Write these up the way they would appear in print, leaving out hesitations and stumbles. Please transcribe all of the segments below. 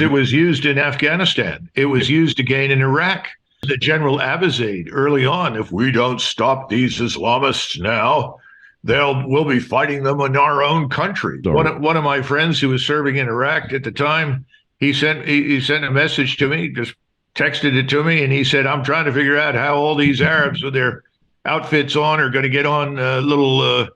It was used in Afghanistan. It was used again in Iraq. The General Abizaid early on, if we don't stop these Islamists now, we'll be fighting them in our own country. One of my friends who was serving in Iraq at the time, he sent a message to me, just texted it to me, and he said, I'm trying to figure out how all these Arabs with their outfits on are going to get on little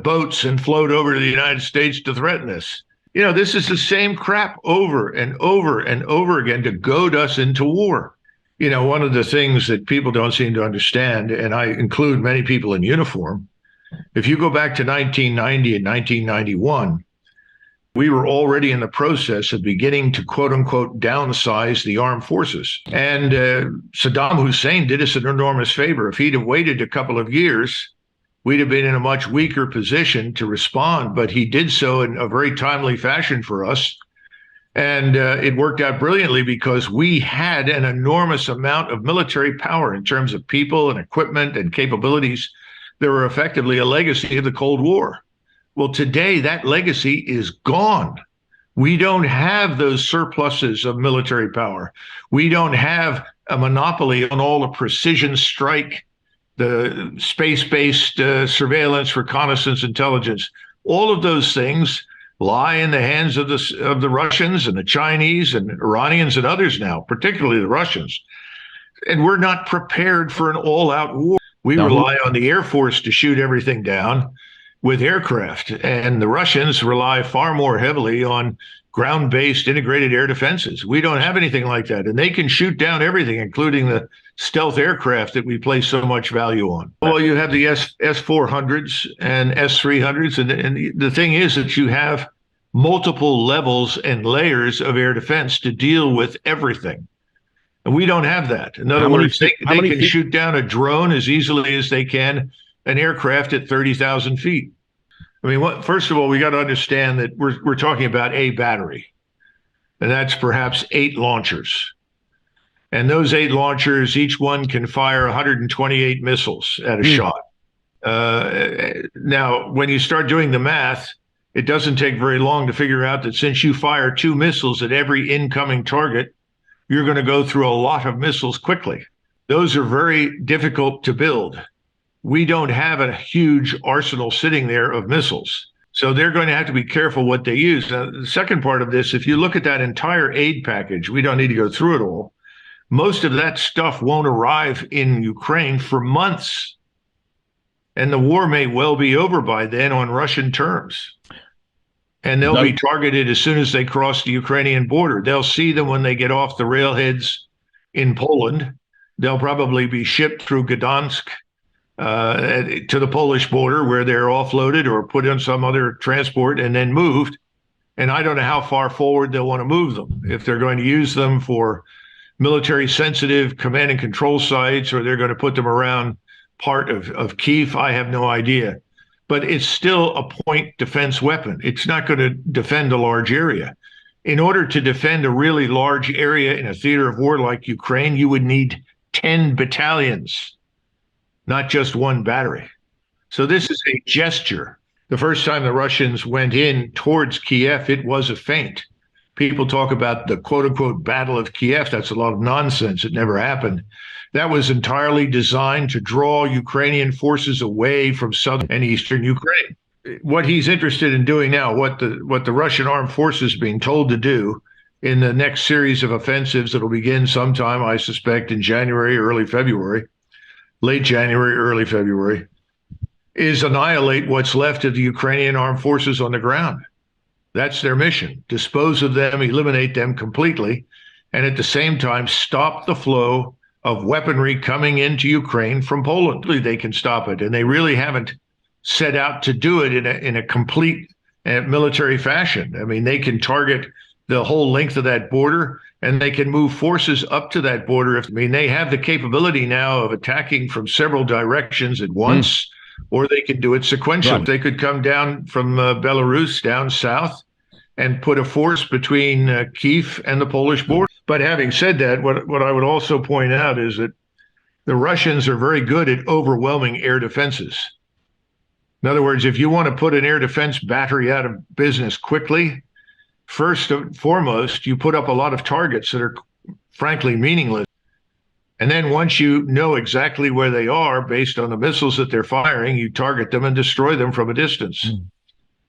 boats and float over to the United States to threaten us. This is the same crap over and over and over again to goad us into war. One of the things that people don't seem to understand, and I include many people in uniform, if you go back to 1990 and 1991, we were already in the process of beginning to, quote unquote, downsize the armed forces. And Saddam Hussein did us an enormous favor. If he'd have waited a couple of years, we'd have been in a much weaker position to respond. But he did so in a very timely fashion for us. And it worked out brilliantly because we had an enormous amount of military power in terms of people and equipment and capabilities that were effectively a legacy of the Cold War. Well, today that legacy is gone. We don't have those surpluses of military power. We don't have a monopoly on all the precision strike, the space-based surveillance, reconnaissance, intelligence. All of those things lie in the hands of the Russians and the Chinese and Iranians and others now, particularly the Russians. And we're not prepared for an all-out war. We rely on the Air Force to shoot everything down with aircraft, and the Russians rely far more heavily on ground-based integrated air defenses. We don't have anything like that, and they can shoot down everything, including the stealth aircraft that we place so much value on. Well, you have the S-400s and S-300s, and the thing is that you have multiple levels and layers of air defense to deal with everything. And we don't have that. In other words, they can shoot down a drone as easily as they can an aircraft at 30,000 feet. I mean, first of all, we got to understand that we're talking about a battery, and that's perhaps 8 launchers. And those 8 launchers, each one can fire 128 missiles at a shot. Now, when you start doing the math, it doesn't take very long to figure out that since you fire 2 missiles at every incoming target, you're going to go through a lot of missiles quickly. Those are very difficult to build. We don't have a huge arsenal sitting there of missiles. So they're going to have to be careful what they use. Now, the second part of this, if you look at that entire aid package, we don't need to go through it all. Most of that stuff won't arrive in Ukraine for months. And the war may well be over by then on Russian terms. And they'll be targeted as soon as they cross the Ukrainian border. They'll see them when they get off the railheads in Poland. They'll probably be shipped through Gdansk to the Polish border, where they're offloaded or put on some other transport and then moved. And I don't know how far forward they'll want to move them. If they're going to use them for military sensitive command and control sites, or they're going to put them around part of Kiev, I have no idea. But it's still a point defense weapon. It's not going to defend a large area. In order to defend a really large area in a theater of war like Ukraine, you would need 10 battalions, not just 1 battery. So this is a gesture. The first time the Russians went in towards Kiev, it was a feint. People talk about the quote-unquote Battle of Kiev. That's a lot of nonsense. It never happened. That was entirely designed to draw Ukrainian forces away from southern and eastern Ukraine. What he's interested in doing now, what the Russian armed forces are being told to do in the next series of offensives that will begin sometime, I suspect, in January, early February, late January, early February, is annihilate what's left of the Ukrainian armed forces on the ground. That's their mission. Dispose of them, eliminate them completely, and at the same time stop the flow of weaponry coming into Ukraine from Poland. They can stop it, and they really haven't set out to do it in a complete military fashion. I mean, they can target the whole length of that border, and they can move forces up to that border. They have the capability now of attacking from several directions at once, or they can do it sequentially. Right. They could come down from Belarus down south and put a force between Kyiv and the Polish border. But having said that, what I would also point out is that the Russians are very good at overwhelming air defenses. In other words, if you want to put an air defense battery out of business quickly, First and foremost, you put up a lot of targets that are frankly meaningless. And then once you know exactly where they are based on the missiles that they're firing, you target them and destroy them from a distance.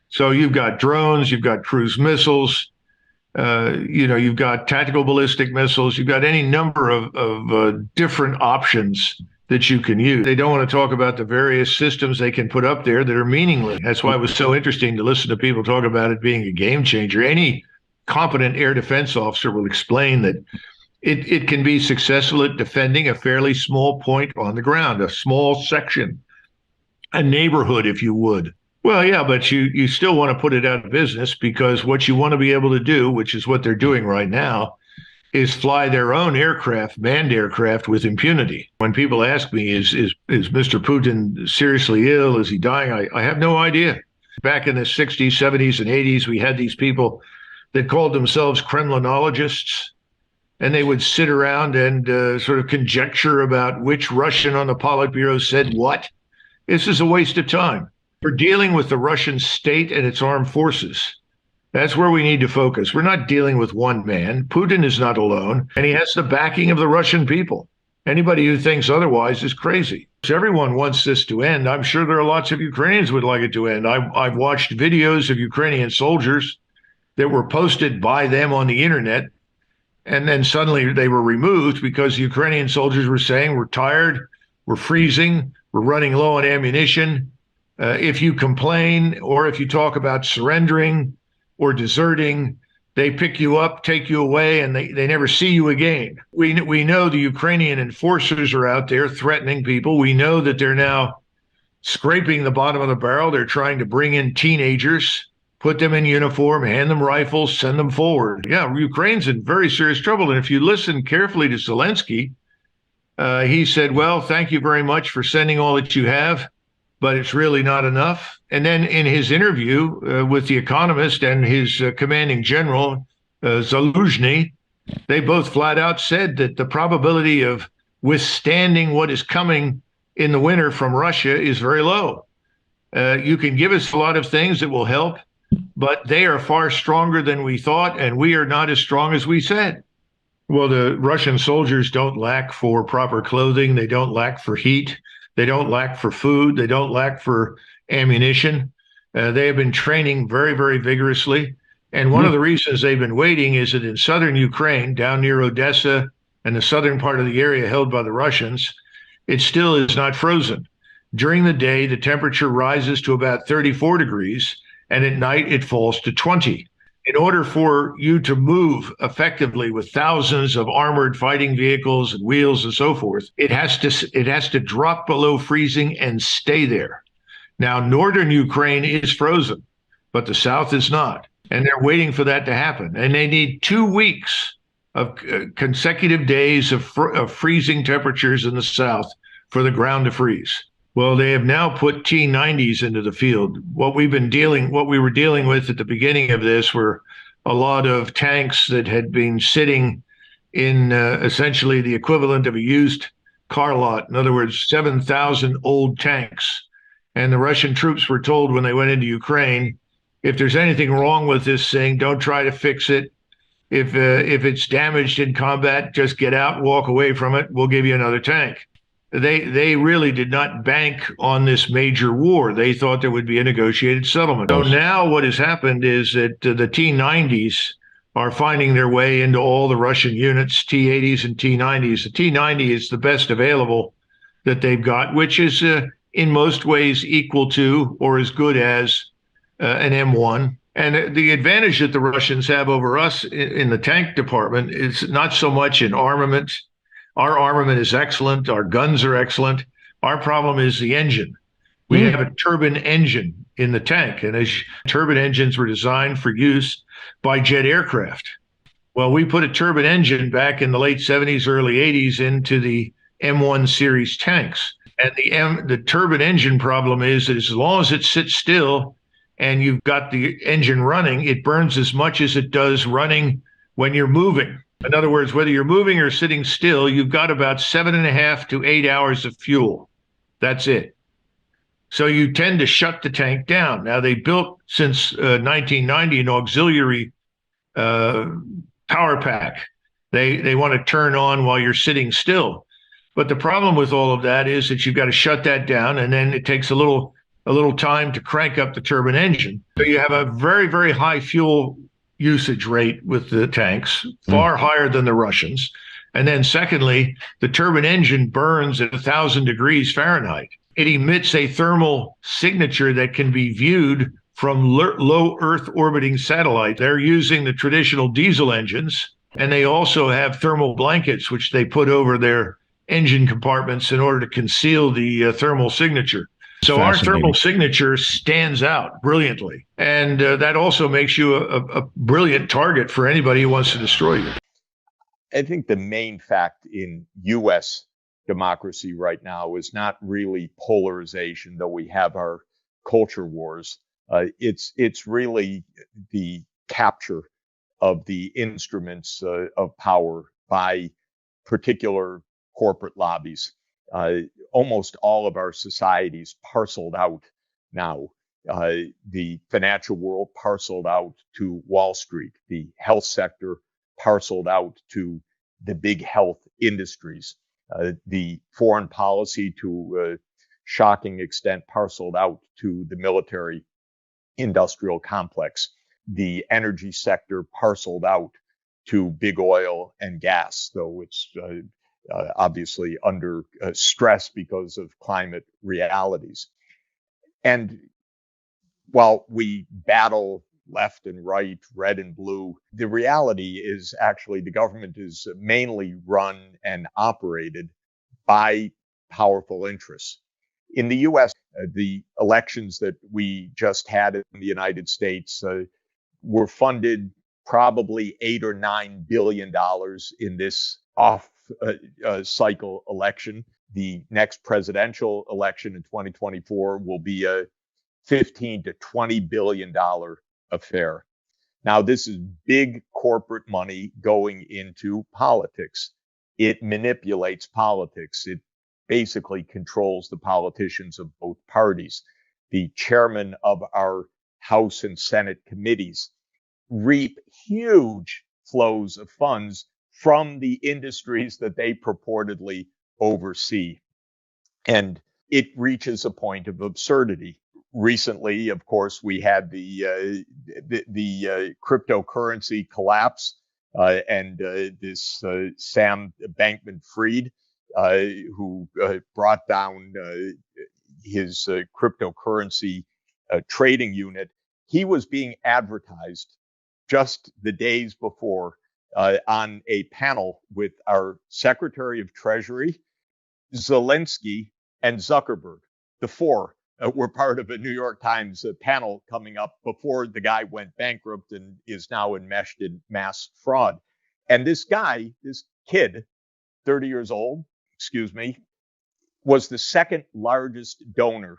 So you've got drones, you've got cruise missiles, you've got tactical ballistic missiles, you've got any number of different options that you can use. They don't want to talk about the various systems they can put up there that are meaningless. That's why it was so interesting to listen to people talk about it being a game changer. Any competent air defense officer will explain that it can be successful at defending a fairly small point on the ground, a small section, a neighborhood, if you would. Well, yeah, but you still want to put it out of business, because what you want to be able to do, which is what they're doing right now, is fly their own aircraft, manned aircraft, with impunity. When people ask me, is Mr. Putin seriously ill? Is he dying? I have no idea. Back in the 60s, 70s, and 80s, we had these people that called themselves Kremlinologists, and they would sit around and sort of conjecture about which Russian on the Politburo said what. This is a waste of time. We're dealing with the Russian state and its armed forces. That's where we need to focus. We're not dealing with one man. Putin is not alone, and he has the backing of the Russian people. Anybody who thinks otherwise is crazy. Everyone wants this to end. I'm sure there are lots of Ukrainians who would like it to end. I've watched videos of Ukrainian soldiers that were posted by them on the internet, and then suddenly they were removed because Ukrainian soldiers were saying, we're tired, we're freezing, we're running low on ammunition. If you complain, or if you talk about surrendering or deserting, they pick you up, take you away, and they never see you again. We know the Ukrainian enforcers are out there threatening people. We know that they're now scraping the bottom of the barrel. They're trying to bring in teenagers, put them in uniform, hand them rifles, send them forward. Yeah, Ukraine's in very serious trouble. And if you listen carefully to Zelensky, he said, well, thank you very much for sending all that you have, but it's really not enough. And then in his interview with The Economist and his commanding general, Zaluzhny, they both flat out said that the probability of withstanding what is coming in the winter from Russia is very low. You can give us a lot of things that will help, but they are far stronger than we thought, and we are not as strong as we said. Well, the Russian soldiers don't lack for proper clothing. They don't lack for heat. They don't lack for food. They don't lack for ammunition. They have been training very, very vigorously. And one of the reasons they've been waiting is that in southern Ukraine, down near Odessa and the southern part of the area held by the Russians, it still is not frozen. During the day, the temperature rises to about 34 degrees, and at night it falls to 20. In order for you to move effectively with thousands of armored fighting vehicles and wheels and so forth, it has to drop below freezing and stay there. Now, northern Ukraine is frozen, but the south is not. And they're waiting for that to happen. And they need 2 weeks of consecutive days of freezing temperatures in the south for the ground to freeze. Well, they have now put T-90s into the field. What we were dealing with at the beginning of this were a lot of tanks that had been sitting in essentially the equivalent of a used car lot. In other words, 7,000 old tanks. And the Russian troops were told when they went into Ukraine, if there's anything wrong with this thing, don't try to fix it. If it's damaged in combat, just get out, walk away from it. We'll give you another tank. They really did not bank on this major war. They thought there would be a negotiated settlement. So now what has happened is that the T-90s are finding their way into all the Russian units, T-80s and T-90s. The T-90 is the best available that they've got, which is in most ways equal to or as good as an M1. And the advantage that the Russians have over us in the tank department is not so much in armament. Our armament is excellent. Our guns are excellent. Our problem is the engine. We have a turbine engine in the tank, and as turbine engines were designed for use by jet aircraft. Well, we put a turbine engine back in the late 70s, early 80s into the M1 series tanks. And the turbine engine problem is that as long as it sits still and you've got the engine running, it burns as much as it does running when you're moving. In other words, whether you're moving or sitting still, you've got about 7.5 to 8 hours of fuel. That's it. So you tend to shut the tank down. Now, they built since 1990 an auxiliary uh, power pack. They want to turn on while you're sitting still. But the problem with all of that is that you've got to shut that down, and then it takes a little time to crank up the turbine engine. So you have a very, very high fuel usage rate with the tanks, far higher than the Russians. And then secondly, the turbine engine burns at 1,000 degrees Fahrenheit. It emits a thermal signature that can be viewed from low Earth orbiting satellites. They're using the traditional diesel engines, and they also have thermal blankets, which they put over their engine compartments in order to conceal the thermal signature. So our thermal signature stands out brilliantly. And that also makes you a brilliant target for anybody who wants to destroy you. I think the main fact in U.S. democracy right now is not really polarization, though we have our culture wars. It's really the capture of the instruments of power by particular corporate lobbies. Almost all of our societies parceled out now. The financial world parceled out to Wall Street, the health sector parceled out to the big health industries, the foreign policy to a shocking extent parceled out to the military industrial complex, the energy sector parceled out to big oil and gas, though it's obviously under stress because of climate realities. And while we battle left and right, red and blue, the reality is actually the government is mainly run and operated by powerful interests. In the US, the elections that we just had in the United States were funded probably $8 or $9 billion in this off cycle election. The next presidential election in 2024 will be a $15 to $20 billion affair. Now, this is big corporate money going into politics. It manipulates politics. It basically controls the politicians of both parties. The chairman of our House and Senate committees reap huge flows of funds from the industries that they purportedly oversee. And it reaches a point of absurdity. Recently, of course, we had the cryptocurrency collapse, and this Sam Bankman-Fried, who brought down his cryptocurrency trading unit. He was being advertised just the days before on a panel with our Secretary of Treasury, Zelensky, and Zuckerberg. The four were part of a New York Times panel coming up before the guy went bankrupt and is now enmeshed in mass fraud. And this guy, this kid, 30 years old, was the second largest donor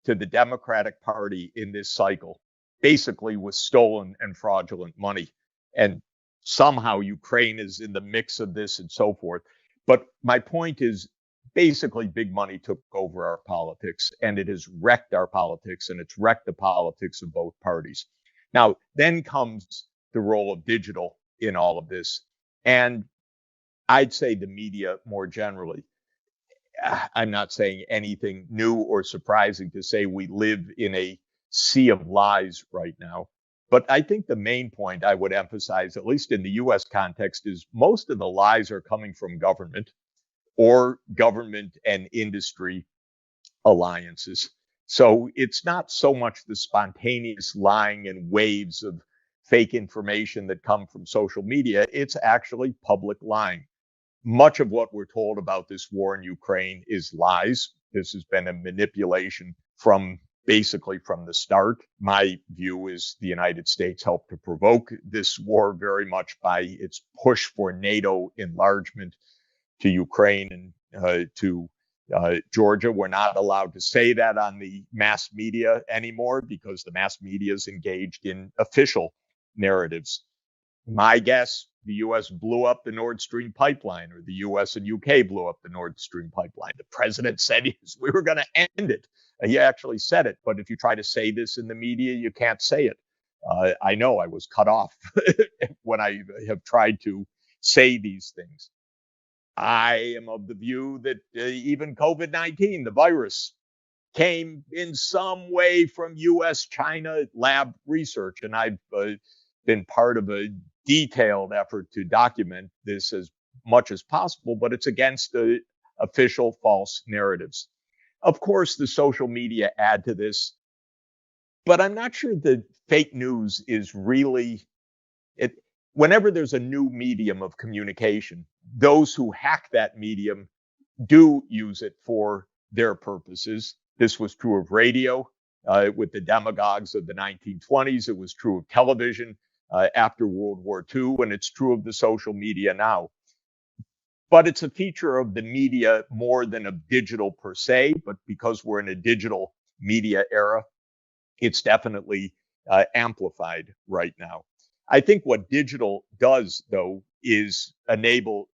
to the Democratic Party in this cycle, basically with stolen and fraudulent money. And somehow Ukraine is in the mix of this and so forth. But my point is, basically big money took over our politics, and it has wrecked our politics, and it's wrecked the politics of both parties. Now, then comes the role of digital in all of this. And I'd say the media more generally. I'm not saying anything new or surprising to say we live in a sea of lies right now. But I think the main point I would emphasize, at least in the US context, is most of the lies are coming from government or government and industry alliances. So it's not so much the spontaneous lying and waves of fake information that come from social media. It's actually public lying. Much of what we're told about this war in Ukraine is lies. This has been a manipulation basically from the start. My view is the United States helped to provoke this war very much by its push for NATO enlargement to Ukraine and to Georgia. We're not allowed to say that on the mass media anymore because the mass media is engaged in official narratives. My guess, the U.S. blew up the Nord Stream pipeline, or the U.S. and U.K. blew up the Nord Stream pipeline. The president said we were going to end it. He actually said it. But if you try to say this in the media, you can't say it. I know I was cut off when I have tried to say these things. I am of the view that even COVID-19, the virus, came in some way from US China lab research. And I've been part of a detailed effort to document this as much as possible, but it's against the official false narratives. Of course, the social media add to this, but I'm not sure the fake news is really it. Whenever there's a new medium of communication, those who hack that medium do use it for their purposes. This was true of radio with the demagogues of the 1920s. It was true of television after World War II, and it's true of the social media now. But it's a feature of the media more than of digital per se. But because we're in a digital media era, it's definitely amplified right now. I think what digital does, though, is enable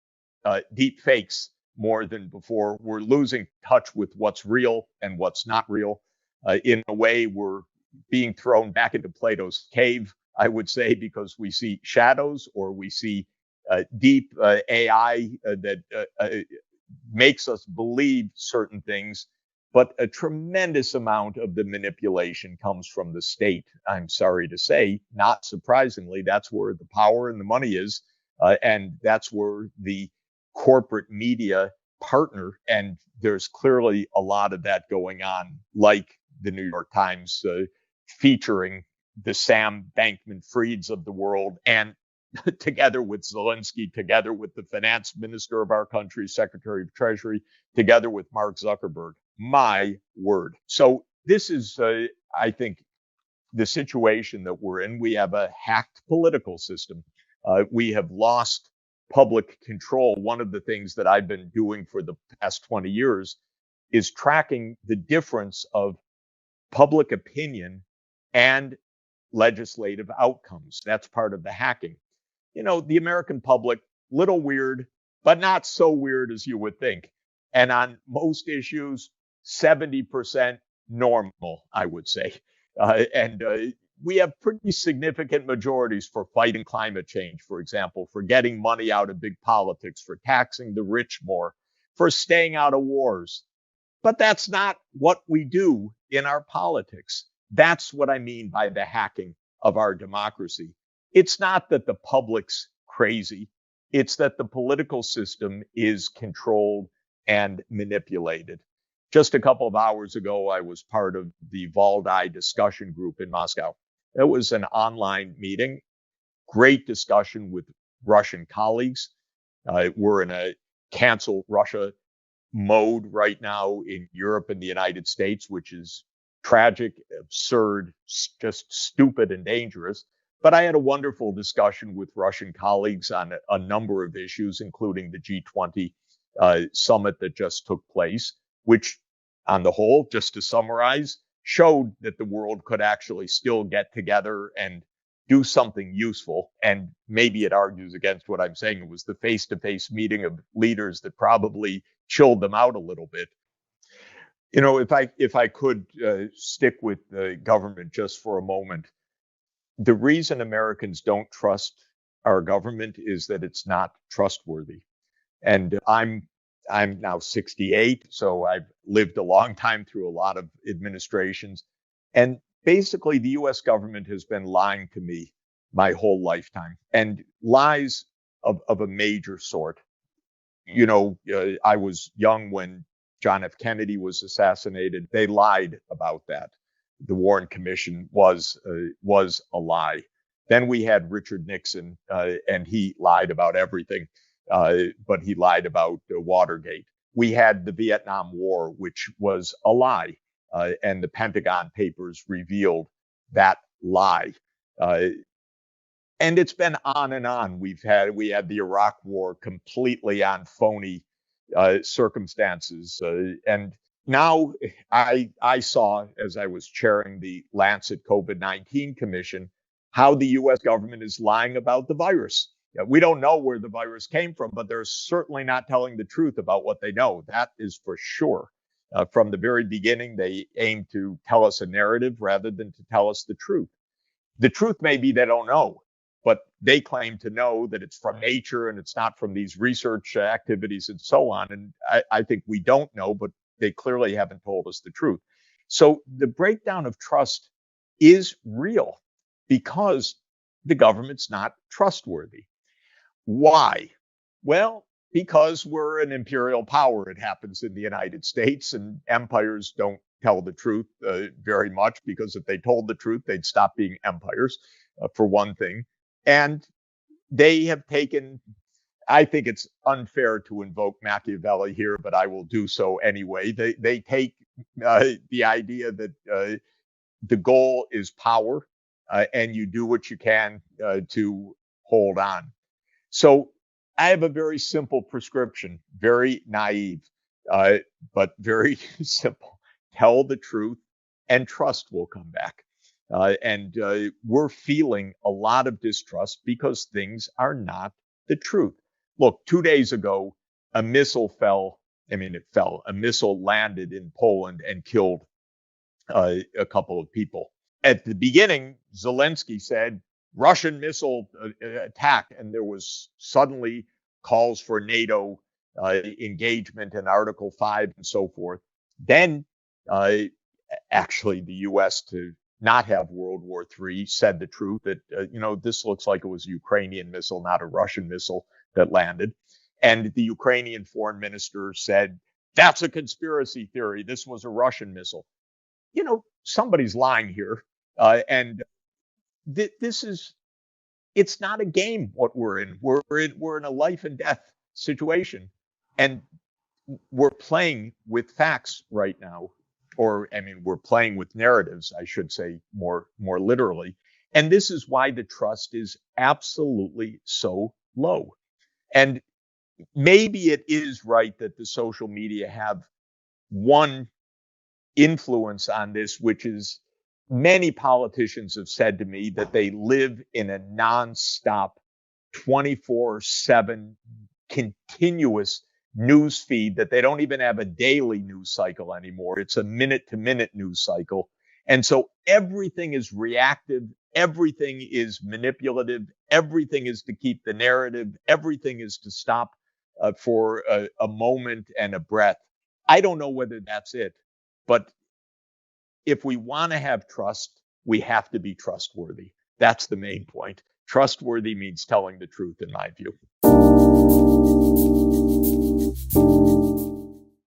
deep fakes more than before. We're losing touch with what's real and what's not real. In a way, we're being thrown back into Plato's cave, I would say, because we see shadows or we see deep AI that makes us believe certain things. But a tremendous amount of the manipulation comes from the state. I'm sorry to say, not surprisingly, that's where the power and the money is. And that's where the corporate media partner. And there's clearly a lot of that going on, like the New York Times featuring the Sam Bankman-Frieds of the world, and together with Zelensky, together with the finance minister of our country, Secretary of Treasury, together with Mark Zuckerberg. My word. So this is, I think, the situation that we're in. We have a hacked political system. We have lost public control. One of the things that I've been doing for the past 20 years is tracking the difference of public opinion and legislative outcomes. That's part of the hacking. You know, the American public, little weird, but not so weird as you would think. And on most issues, 70% normal, I would say. And we have pretty significant majorities for fighting climate change, for example, for getting money out of big politics, for taxing the rich more, for staying out of wars. But that's not what we do in our politics. That's what I mean by the hacking of our democracy. It's not that the public's crazy. It's that the political system is controlled and manipulated. Just a couple of hours ago, I was part of the Valdai discussion group in Moscow. It was an online meeting, great discussion with Russian colleagues. We're in a cancel Russia mode right now in Europe and the United States, which is tragic, absurd, just stupid and dangerous. But I had a wonderful discussion with Russian colleagues on a number of issues, including the G20 summit that just took place, which on the whole, just to summarize, showed that the world could actually still get together and do something useful. And maybe it argues against what I'm saying. It was the face-to-face meeting of leaders that probably chilled them out a little bit. You know, if I could stick with the government just for a moment, the reason Americans don't trust our government is that it's not trustworthy. And I'm now 68, so I've lived a long time through a lot of administrations. And basically, the US government has been lying to me my whole lifetime, and lies of a major sort. You know, I was young when John F. Kennedy was assassinated. They lied about that. The Warren Commission was a lie. Then we had Richard Nixon, and he lied about everything, but he lied about Watergate. We had the Vietnam War, which was a lie, and the Pentagon Papers revealed that lie. And it's been on and on. We had the Iraq War completely on phony circumstances, and now I saw, as I was chairing the Lancet COVID-19 Commission, how the U.S. government is lying about the virus. We don't know where the virus came from, but they're certainly not telling the truth about what they know. That is for sure. From the very beginning, they aim to tell us a narrative rather than to tell us the truth. The truth may be they don't know, but they claim to know that it's from nature and it's not from these research activities and so on. And I think we don't know, but they clearly haven't told us the truth. So the breakdown of trust is real because the government's not trustworthy. Why? Well, because we're an imperial power. It happens in the United States, and empires don't tell the truth very much, because if they told the truth, they'd stop being empires, for one thing. And they have taken, I think it's unfair to invoke Machiavelli here, but I will do so anyway. They take the idea that the goal is power, and you do what you can to hold on. So I have a very simple prescription, very naive, uh, but very simple. Tell the truth and trust will come back. And we're feeling a lot of distrust because things are not the truth. Look, 2 days ago, a missile fell. I mean, it fell. A missile landed in Poland and killed a couple of people. At the beginning, Zelensky said Russian missile attack, and there was suddenly calls for NATO engagement and Article 5 and so forth. Then, uh, actually, the U.S., to not have World War III, said the truth that, this looks like it was a Ukrainian missile, not a Russian missile that landed. And the Ukrainian foreign minister said, that's a conspiracy theory. This was a Russian missile. Somebody's lying here. And this is, it's not a game what we're in. We're in a life and death situation. And we're playing with facts right now. Or, I mean, we're playing with narratives, I should say more literally. And this is why the trust is absolutely so low. And maybe it is right that the social media have one influence on this, which is many politicians have said to me that they live in a nonstop 24/7 continuous news feed, that they don't even have a daily news cycle anymore. It's a minute to minute news cycle. And so everything is reactive. Everything is manipulative. Everything is to keep the narrative. Everything is to stop for a moment and a breath. I don't know whether that's it, but if we want to have trust, we have to be trustworthy. That's the main point. Trustworthy means telling the truth, in my view.